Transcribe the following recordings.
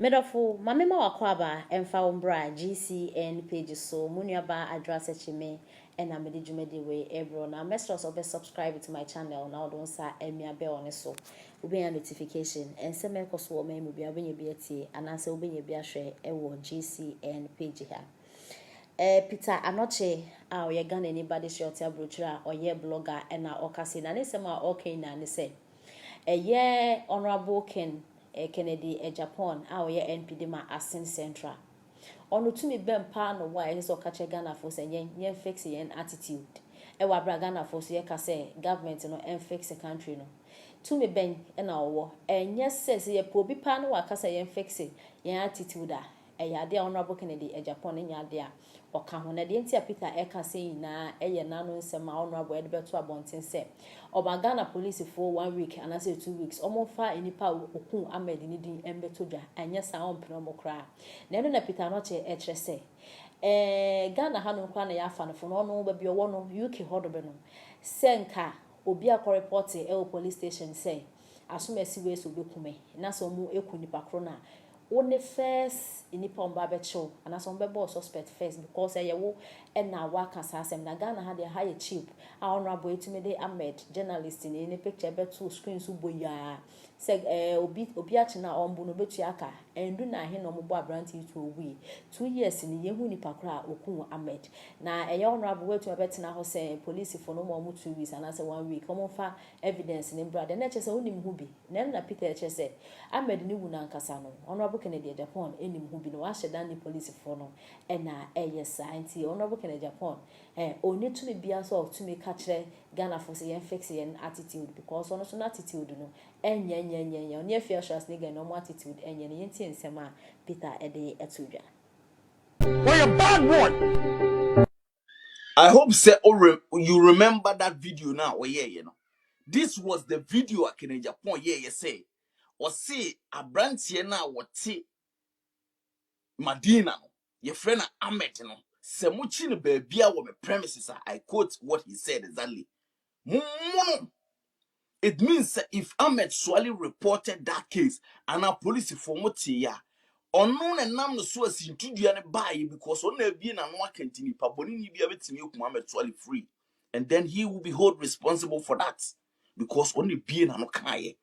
Medofo, mamema wakwaba emfa umbra GCN page so munyaba address chime and I'm the way ebro na mestros obe subscribe to my channel now don't sa emia be on so ube a notification and se me koso me mu bia benye biati anase ubenye bia hwe ewo GCN page ha Peter anoche a oye Ghana anybody short abrochira oye blogger and na okase na ne sema okay na ne say ye honorable Ken Kennedy Japan ye NPD ma Asin Central ono tumi bempa no wa so kache Ghana for say yen fix yen attitude wa bra Ghana for say ka say government no en fix the country no tumi ben na owo enye say ye probi pa no wa ka say yen fix yen attitude ya de honorable Kennedy Japan nya de a oka ho na de ntia Peter eka say na eye nanu nsema honorable edbeto abonten say Oba Ghana police for 1 week and I say 2 weeks. Omofa enipa okun Ahmed ni din embeto dwa anya sa ompno mokra. Na eno na Peter no che etre se. Ghana ha no kwa na ya afa no fo no ba bi owo no UK hodobe no. Senka obi akọ report police station say asumesi we so bekume. Na so mu eku nipa kro na one first inipa omba becho and as ombe suspect first because yewo na waka sasem na Ghana had a high cheap honorable Etimede Ahmed journalist in a picture betu screen so boya say obi achi na ombu no betu aka endu na he no mbo abranti to we 2 years ni yehu nipa kra okun Ahmed na honorable wetu betina ho say police for no more 2 weeks and say 1 week come fa evidence ni brother na che say onim hu bi na Peter che say Ahmed ni wuna nkasa no honorable Kennedy Japan enim hu bi no wa shedan ni police for no na yes anti honorable Kennedy Japan oni to me bia so to me catch Ghana for say yen fix yen attitude because ono so na attitude no enye oni afia shas nigga no attitude enye ne yenti nsema Peter ede etudwa We're a bad boy. I hope say you remember that video now or you know. This was the video at Kennedy Japan you say or say a brand here now what say Madina your friend Ahmed no semuchi no baby our premises I quote what he said exactly. It means that if Ahmed Swali reported that case and our police for motia unknown and nam no so as into the buy because on there being an continue paboni ni be able to make Ahmed Swali free and then he will be held responsible for that because only being an okaye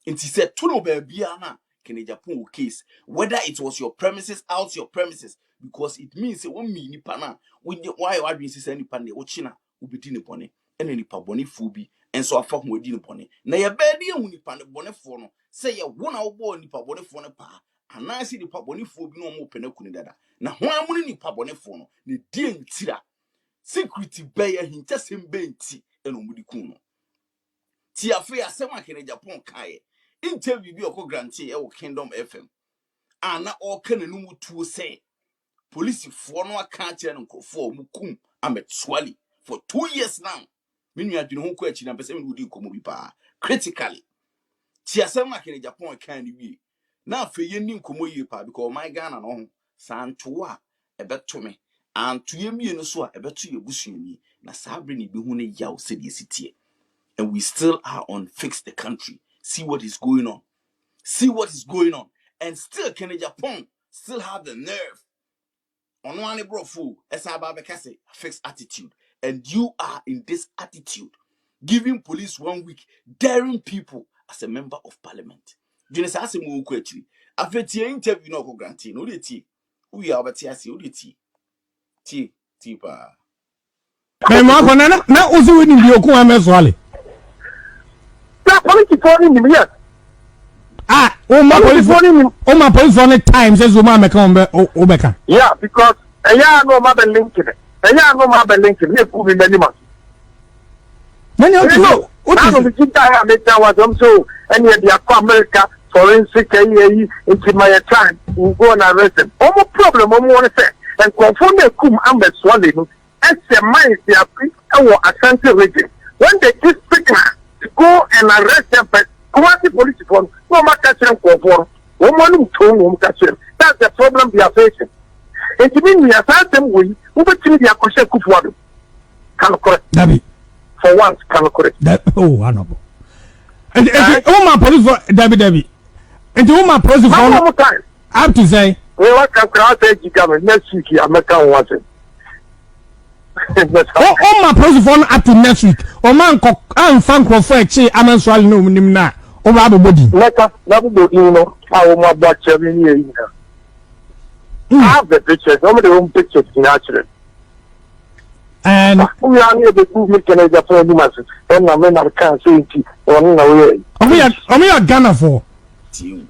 and he said to no baby ana can Japan case whether it was your premises out your premises because it means it won't mean pana when the why you say any pande ochina ubitini pone and any paboni fubi and so afa ho odi pone na ye bedi hu ni pande bone fo no say ye wona wo bo ni paboni fo no pa anansi ni paboni fo bi no mo pene kuni dada na ho amuni ni paboni fo no ne die ntira security be hinta sembe nti eno mudi kun no ti afi asem akene Japan kae interview bi okọ grantee e wo Kingdom FM ana o kana no mutuo say police fo no aka kire no nkofo mu kum Ahmed Swali for 2 years now menu adwene ho ko achi na pese me wudi nkomo bi pa critically ti asem akene Japan kan ni wi na afeye ni nkomo yi pa because my Ghana no ho santo a ebeto me anto ye mie no so a ebeto ye busuani na sabre ni bi hu ne yaw se die sitie and we still are on fix the country. See what is going on. See what is going on. And still, Kennedy Japan still have the nerve. On one bro fool, Esababekase, fixed attitude. And you are in this attitude, giving police 1 week, daring people as a member of parliament. You know, say mo ku actually. After interview no go grantee, no dey ti. Who you are see, who dey ti. Ti pa. Me ma ko na ozu we ni bi okun ameswale. Police for him yes. My police on time says Uma Obeka. Yeah, because I no mother linking it. I no mother linking it. Who be many months. When you know, what is the time I made was so any of the America forensic into my time will go and arrest them. No problem, I want to say. And confirm the cum Ahmed Swali, and the mind they are our Ashanti region. When they just pick to go and arrest them, but the police form, no matter for that's the problem we are facing. It means we are certain we between the Akosha Kufuadu. Can correct Dabi. For once, can correct that. Oh, honorable. And my police for Dabi. And my police for Up to say. We want to cross the government next week. American wants it. Oh, my phone up to next week. Oh, man, I'm fan for say, I'm not swallowing no minimum now. Oh, body. Mecca, nobody, you know, how my batch every year. I have the pictures, some of the own pictures in actually. And we are near the two million Japan masses, and I mean, I can't say it on the way. we are Ghana for. Team.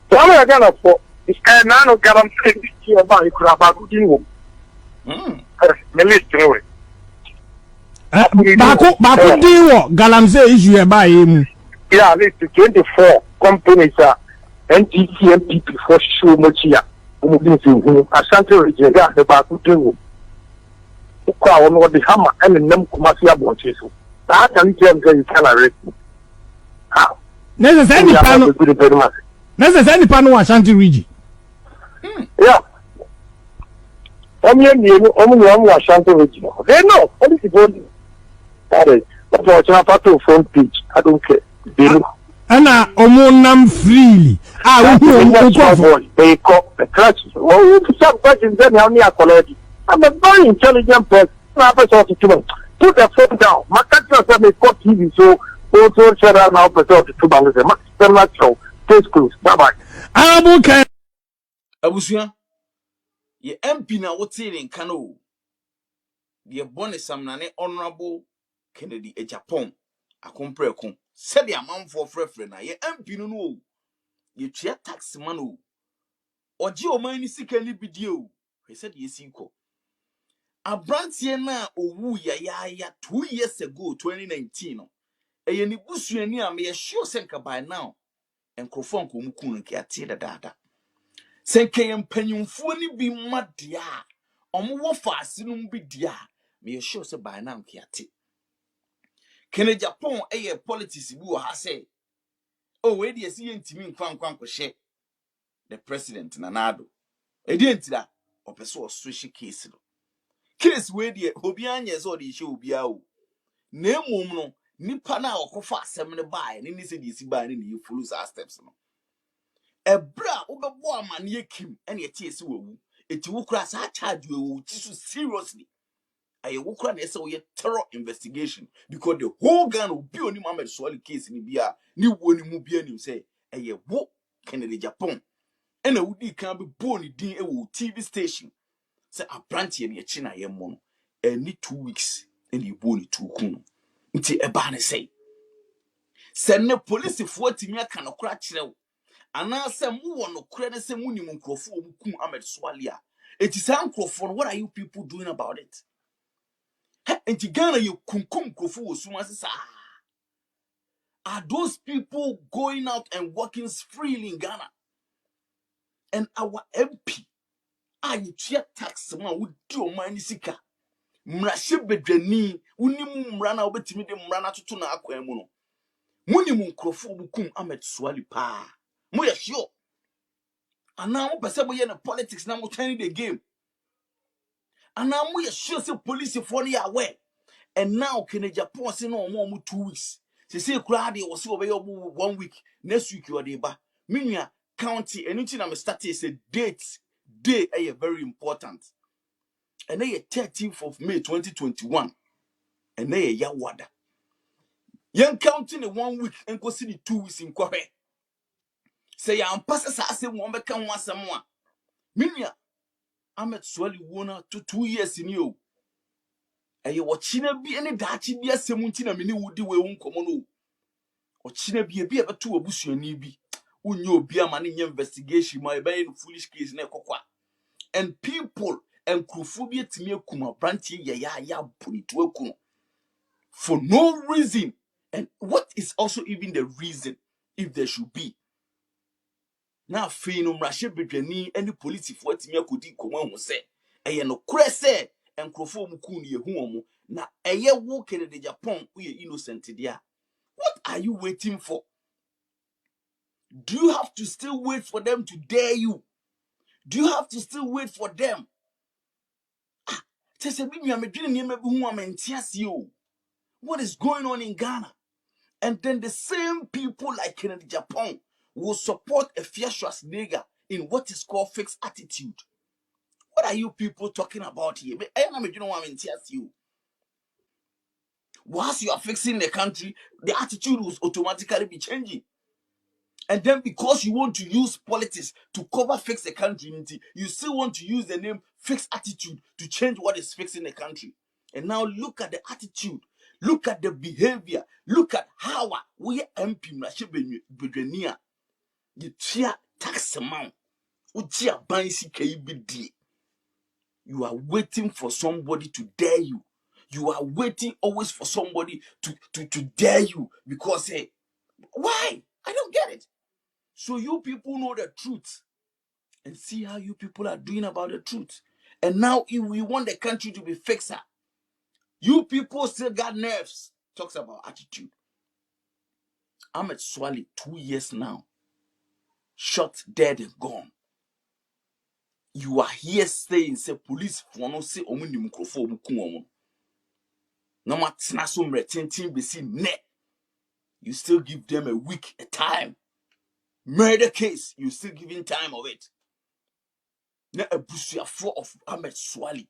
So I'm going to for and now guarantee about you could have a good deal. The list anyway. Baku deal, Galamse issue by him. Yeah, at least 24 companies are NTT and PP for sure much here. Ashanti region, the Baku deal. On what the hammer and the name Kumasia watches. I can tell you can arrest me. How? Necessary panel. Necessary panel Ashanti region. Yeah. Only Ashanti region. They know. Only the body. That is. But watching a part of front page. I don't care. They know. And omonam freely. They call the clutches. Well, you some questions then how near quality. I'm a very intelligent person. I have a put the phone down. My country has a court TV, so also shut out now for 2 months. Maximum show. Case closed. Bye bye. Okay. Abusia, ye MP na wote in Kano. The bonus some nane honorable Kennedy e Japan. A comprehend. Said the amount for friend na ye MP no. Ye chia tax manu. Oji o mani sikani bidio. He said yes equal. A brand na owu ya 2 years ago 2019. E ni busu ani am ye sure senka by now. Enkrofon ko muku nke ate dada. Senke yempanyumfo ni bi madia. Omo wo faase no bi dia. Me sure say by now nke ate. Kene Japan politics bi wo ha say. Oh we dey see yentimi nkwankwan ko hye. The president Nanado. E dey ntira opeso switch case no. Case we dey obi anya so dey hye obi a o. Na emom no nipa na okofa asem ne bae ne se dey si bae ne you follow our steps no. Ebra obebo amane kim ene ye tie se wawu. Eti wo kura sa charge wawu tisu seriously. Aye wo kura na say we thorough investigation because the whole Ghana will be on Mohammed Swali case ni bia ni wo ni mu bia ni say aye wo Kennedy Japan. Ena wudi kan be bo ni din e wo TV station. Say abrantie na echi na ye mo no. Any 2 weeks ene bo ni 2 kun. Nti eba ne say. Send the police for timi aka no kura kirew. Ana se mu wo no kura ne se mu ni mu nkrofo obu kun Ahmed Swali a. Eti sa nkrofo, what are you people doing about it? Enti Ghana you kunkum nkrofo wo suma sisa. Are those people going out and working freely in Ghana? And our MP you chia tax man would do money sika. Mrashe bedwani unimu mrana obetimi de mrana tutu na akwan mu no. Munimu nkrofo obukum Ahmed Swali pa. Mo ye sure. Ana mo pese boye na politics na mo turn the game. Ana mo ye sure say police for no aware. And now Kennedy Japan say no more 2 weeks. Say kura de was obey 1 week. Next week you are deba. Minya county anything I'm starting say date day very important. And they 13th of May 2021. And they ya wada. Young counting in 1 week and go see the 2 weeks in Kwape. Say I'm passes I say one become one someone. Minya Ahmed Swali wona to 2 years in you. And you watching be any dachi be a 17 mini woody we won't come on. Or china be a beto a bush and be. Unyo be a money investigation, my buying foolish case nekokwa. And people and crufubia to me kuma branty ya put it to a for no reason. And what is also even the reason if there should be? Now, Finum Rashe Bedani, any police for what me could come on say. No cresse and crofo mukuni huomo. Na eye walk in the Japan, we are innocent dear. What are you waiting for? Do you have to still wait for them to dare you? Do you have to still wait for them? What is going on in Ghana? And then the same people like Kennedy Japan will support a fierce nigger in what is called fixed attitude. What are you people talking about here? I am you know what I mean, you. Once you are fixing the country, the attitude will automatically be changing. And then because you want to use politics to cover fix the country, you still want to use the name fixed attitude to change what is fixing the country. And now look at the attitude, look at the behavior, look at how we MP Bedwania, the chia tax amount, Uchia Bansi KBD. You are waiting for somebody to dare you. You are waiting always for somebody to dare you because hey, why? I don't get it. So you people know the truth and see how you people are doing about the truth. And now if we want the country to be fixer, you people still got nerves. Talks about attitude. I'm at Swally 2 years now. Shot, dead and gone. You are here saying say police for no say omuni mukrofo mukuomo. No matter so mretentin be see net. You still give them a week a time. Murder case, you still giving time of it. Na abusuafo of Ahmed Swally.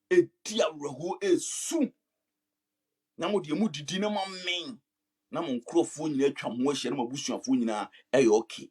E dia reho e su. Na mo de mu didi na ma men. Na mo nkrofo nyina atwa ho ahia na mabusuafo nyina e okay.